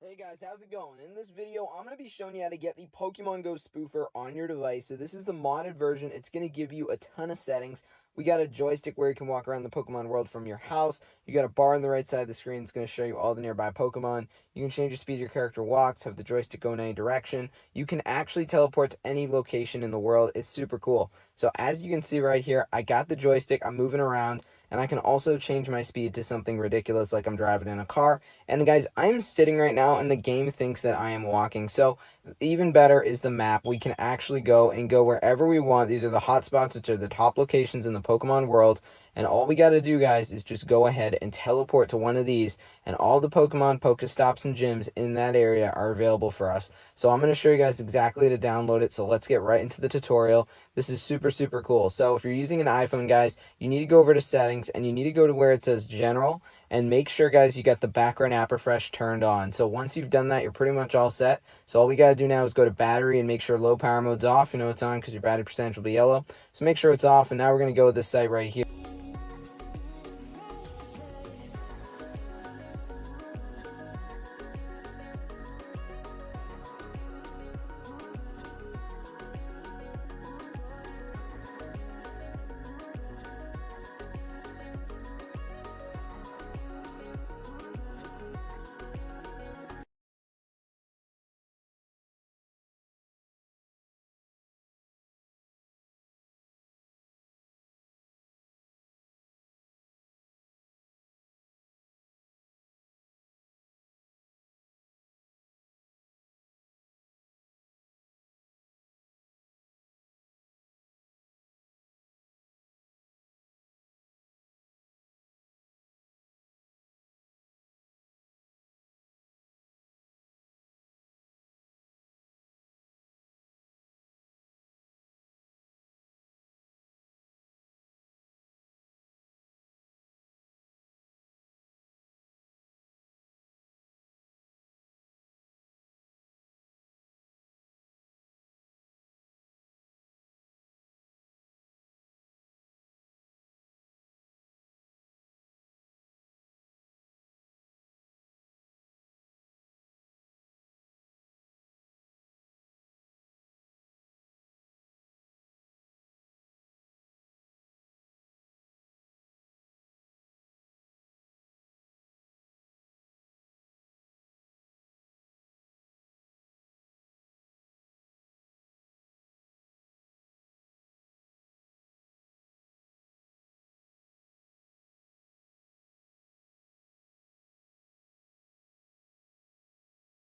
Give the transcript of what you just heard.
Hey guys, how's it going? In this video, I'm going to be showing you how to get the Pokemon Go Spoofer on your device. So this is the modded version. It's going to give you a ton of settings. We got a joystick where you can walk around the Pokemon world from your house. You got a bar on the right side of the screen. It's going to show you all the nearby Pokemon. You can change the speed your character walks, have the joystick go in any direction. You can actually teleport to any location in the world. It's super cool. So as you can see right here, I got the joystick. I'm moving around. And I can also change my speed to something ridiculous like I'm driving in a car. And guys, I'm sitting right now and the game thinks that I am walking. So even better is the map. We can actually go wherever we want. These are the hotspots, which are the top locations in the Pokemon world. And all we got to do, guys, is just go ahead and teleport to one of these. And all the Pokemon, Pokestops, and gyms in that area are available for us. So I'm going to show you guys exactly how to download it. So let's get right into the tutorial. This is super, super cool. So if you're using an iPhone, guys, you need to go over to settings and you need to go to where it says general. And make sure, guys, you got the background app refresh turned on. So once you've done that, you're pretty much all set. So all we got to do now is go to battery and make sure low power mode's off. You know it's on because your battery percentage will be yellow. So make sure it's off. And now we're going to go to this site right here.